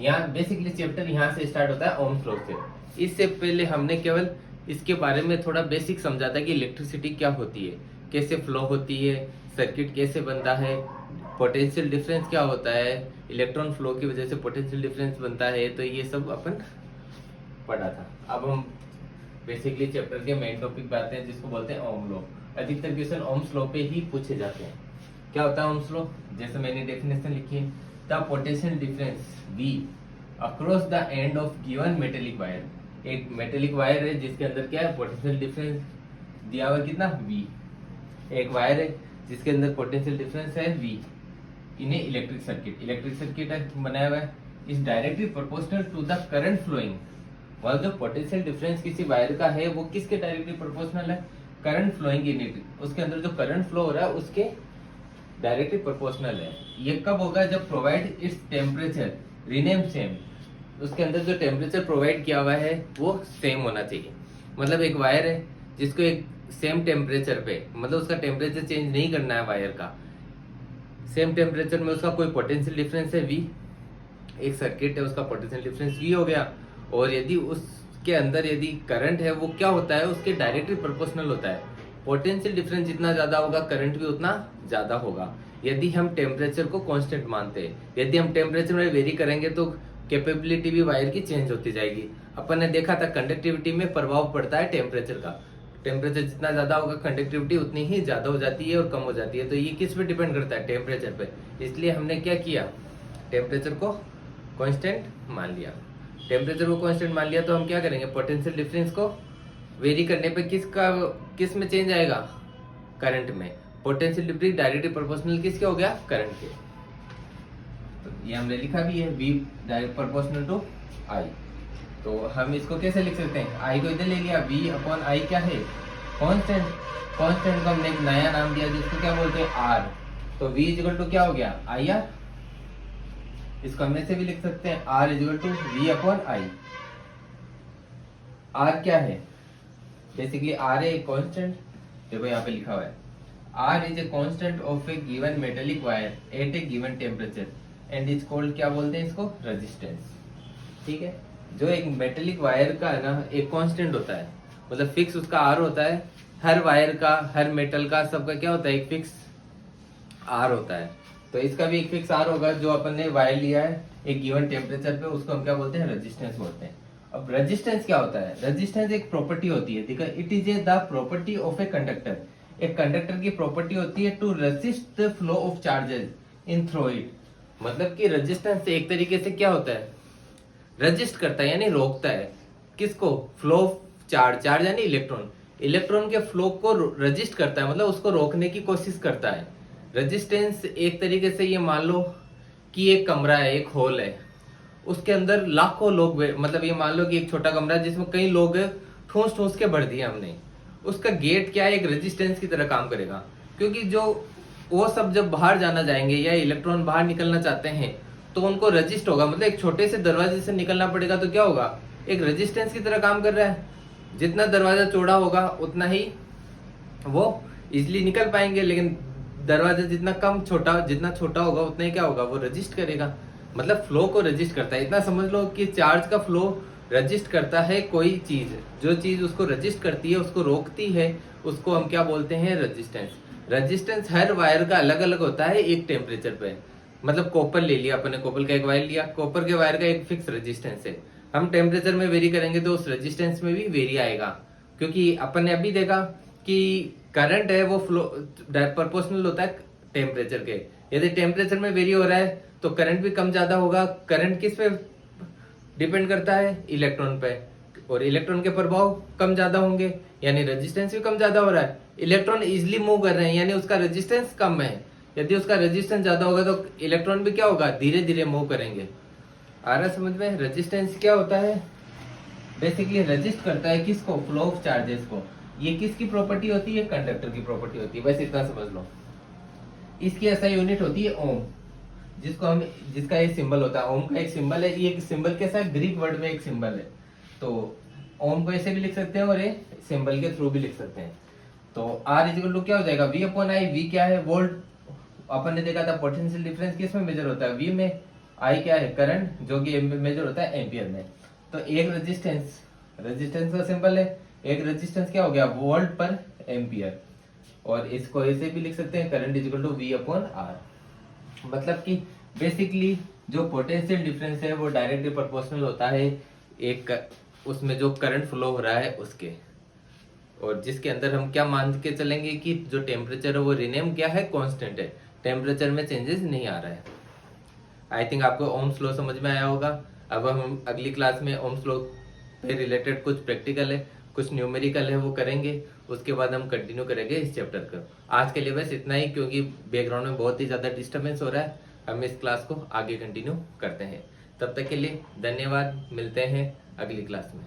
यहाँ basically chapter यहाँ से स्टार्ट होता है ओम्स लॉ से। इससे पहले हमने केवल इसके बारे में थोड़ा बेसिक समझा था कि इलेक्ट्रिसिटी क्या होती है, कैसे फ्लो होती है, सर्किट कैसे बनता है, पोटेंशियल डिफरेंस क्या होता है, इलेक्ट्रॉन फ्लो की वजह से पोटेंशियल डिफरेंस बनता है। तो ये सब अपन पढ़ा था। अब हम बेसिकली चैप्टर के मेन टॉपिक पे आते हैं जिसको बोलते हैं ओम लॉ। अधिकतर क्वेश्चन ओम्स लॉ पे ही पूछे जाते हैं। क्या होता है ओम्स लॉ? जैसे मैंने डेफिनेशन लिखी है, the potential difference V across the end of given metallic wire. एक मेटेलिक वायर है जिसके अंदर क्या है, पोटेंशियल डिफरेंस दिया हुआ कितना V। एक वायर है जिसके अंदर पोटेंशियल डिफरेंस है V इन इलेक्ट्रिक सर्किट है बनाया हुआ है, is directly proportional to the current flowing. वह जो पोटेंशियल डिफरेंस किसी वायर का है वो किसके डायरेक्टली प्रोपोर्शनल है, करंट फ्लोइंग इन इट। उसके अंदर जो करंट फ्लो हो रहा है उसके डायरेक्टली प्रोपोर्शनल है। ये कब होगा, जब provide its temperature rename same. उसके अंदर जो टेम्परेचर प्रोवाइड किया हुआ है वो सेम होना चाहिए। मतलब एक वायर है जिसको एक सेम टेम्परेचर पे, मतलब उसका टेम्परेचर चेंज नहीं करना है वायर का, सेम टेम्परेचर में उसका कोई पोटेंशियल डिफरेंस है V। एक सर्किट है उसका पोटेंशियल डिफरेंस V हो गया। और यदि उसके अंदर यदि करंट है वो क्या होता है, उसके डायरेक्टली प्रोपोर्शनल होता है। पोटेंशियल डिफरेंस जितना ज्यादा होगा करंट भी उतना ज्यादा होगा। यदि हम टेम्परेचर को कांस्टेंट मानते हैं, यदि हम टेम्परेचर में वेरी करेंगे तो कैपेबिलिटी भी वायर की चेंज होती जाएगी। अपन ने देखा था कंडक्टिविटी में प्रभाव पड़ता है टेम्परेचर का। टेम्परेचर जितना ज्यादा होगा कंडक्टिविटी उतनी ही ज्यादा हो जाती है और कम हो जाती है। तो ये किस पे डिपेंड करता है, टेम्परेचर पे। इसलिए हमने क्या किया, टेम्परेचर को कांस्टेंट मान लिया। टेम्परेचर को कांस्टेंट मान लिया तो हम क्या करेंगे, पोटेंशियल डिफरेंस को वेरी करने पे किस में चेंज आएगा, करंट में। पोटेंशियल डिफरेंस डायरेक्टली प्रोपोर्शनल किसके हो गया, करंट के। तो ये हमने लिखा भी है V direct proportional to I। तो हम इसको कैसे लिख सकते हैं, I को इधर ले लिया, V अपॉन I क्या है, कांस्टेंट। कांस्टेंट को हमने एक नया नाम दिया जिसको क्या बोलते हैं, R। तो V इक्वल टू क्या हो गया, IR। इसको हम ऐसे भी लिख सकते हैं, R equal to V upon I। R क्या है, बेसिकली R है एक कांस्टेंट। देखो यहाँ पे लिखा हुआ है, R is a constant of A given metallic wire eight A given temperature and is called, क्या बोलते हैं इसको, रेजिस्टेंस। ठीक है, जो एक मेटेलिक वायर का है ना एक कांस्टेंट होता है, मतलब फिक्स उसका R होता है। हर वायर का, हर मेटल का, सबका क्या होता है, एक फिक्स R होता है। तो इसका भी एक फिक्स R होगा। जो अपन ने वायर लिया है एक गिवन टेम्परेचर पे, उसको हम क्या बोलते हैं, रेजिस्टेंस बोलते हैं। अब रेजिस्टेंस क्या होता है, रेजिस्टेंस एक प्रॉपर्टी होती है, देखो, it is a the property of a conductor. एक कंडक्टर की प्रॉपर्टी होती है to resist the flow of charges in through it. मतलब कि रेजिस्टेंस एक तरीके से क्या होता है, रेजिस्ट करता है यानी रोकता है किसको, फ्लो ऑफ चार्ज यानी इलेक्ट्रॉन के फ्लो को रेजिस्ट करता है, मतलब उसको रोकने की कोशिश करता है। रेजिस्टेंस एक तरीके से ये मान लो कि एक कमरा है, एक हॉल है, उसके अंदर लाखों लोग, मतलब ये मान लो कि एक छोटा कमरा है जिसमें कई लोग ठूस ठूस के भर दिया हमने। उसका गेट क्या है, एक रेजिस्टेंस की तरह काम करेगा। क्योंकि जो वो सब जब बाहर जाना जाएंगे या इलेक्ट्रॉन बाहर निकलना चाहते हैं तो उनको रजिस्ट होगा, मतलब एक छोटे से दरवाजे से निकलना पड़ेगा। तो क्या होगा, एक रेजिस्टेंस की तरह काम कर रहा है। जितना दरवाजा चौड़ा होगा उतना ही वो इजिली निकल पाएंगे, लेकिन दरवाजा जितना छोटा होगा उतना ही क्या होगा, वो रजिस्ट करेगा। मतलब फ्लो को रजिस्ट करता है। इतना समझ लो कि चार्ज का फ्लो रजिस्ट करता है कोई चीज। जो चीज उसको रजिस्ट करती है, उसको रोकती है, उसको हम क्या बोलते हैं, रेजिस्टेंस। रेजिस्टेंस हर वायर का अलग अलग होता है एक टेम्परेचर पे। मतलब कॉपर ले लिया अपने, कॉपर का एक वायर लिया, कॉपर के वायर का एक फिक्स रेजिस्टेंस है। हम टेम्परेचर में वेरी करेंगे तो उस रेजिस्टेंस में भी वेरी आएगा। क्योंकि अपन ने अभी देखा कि करंट है वो फ्लो प्रोपोर्शनल होता है टेम्परेचर के। यदि टेम्परेचर में वेरी हो रहा है तो करंट भी कम ज्यादा होगा। करंट किस पे डिपेंड करता है, इलेक्ट्रॉन पे। और इलेक्ट्रॉन के प्रभाव कम ज्यादा होंगे यानी रेजिस्टेंस भी कम ज्यादा हो रहा है। इलेक्ट्रॉन इजिली मूव कर रहे हैं यानी उसका रेजिस्टेंस कम है। यदि उसका रेजिस्टेंस ज्यादा होगा तो इलेक्ट्रॉन भी क्या होगा, धीरे धीरे मूव करेंगे। आ रहा समझ में, रेजिस्टेंस क्या होता है, बेसिकली रेजिस्ट करता है किसको, फ्लो ऑफ चार्जेस को। ये किसकी प्रॉपर्टी होती है, कंडक्टर की प्रॉपर्टी होती है। बस इतना समझ लो। इसकी ऐसा यूनिट होती है ओम, जिसका एक सिंबल होता है। ओम का एक सिंबल है, ये सिंबल कैसा है, ग्रीक वर्ड में एक सिंबल है। तो ओम को ऐसे भी लिख सकते हैं और ये सिंबल के थ्रू भी लिख सकते हैं। तो R इक्वल टू क्या हो जाएगा, V अपॉन I। V क्या है, वोल्ट। अपन ने देखा था पोटेंशियल डिफरेंस किस में मेजर होता है, V में। आई क्या है, करंट, जो कि मेजर होता है एम्पियर में। तो एक रेजिस्टेंस, रेजिस्टेंस का सिंबल है, एक रेजिस्टेंस क्या हो गया, वोल्ट पर एम्पियर। और इसको ऐसे भी लिख सकते हैं, current is equal to V upon R। मतलब कि बेसिकली जो पोटेंशियल डिफरेंस है वो डायरेक्टली प्रोपोर्शनल होता है एक उसमें जो करंट फ्लो हो रहा है उसके, और जिसके अंदर हम क्या मान के चलेंगे कि जो टेम्परेचर है वो रिनेम क्या है, कांस्टेंट है, टेम्परेचर में चेंजेस नहीं आ रहा है। आई थिंक आपको ओम्स लॉ समझ में आया होगा। अब हम अगली क्लास में ओम्स लॉ पे रिलेटेड कुछ प्रैक्टिकल है, कुछ न्यूमेरिकल है, वो करेंगे। उसके बाद हम कंटिन्यू करेंगे इस चैप्टर का। आज के लिए बस इतना ही, क्योंकि बैकग्राउंड में बहुत ही ज्यादा डिस्टर्बेंस हो रहा है। हम इस क्लास को आगे कंटिन्यू करते हैं। तब तक के लिए धन्यवाद, मिलते हैं अगली क्लास में।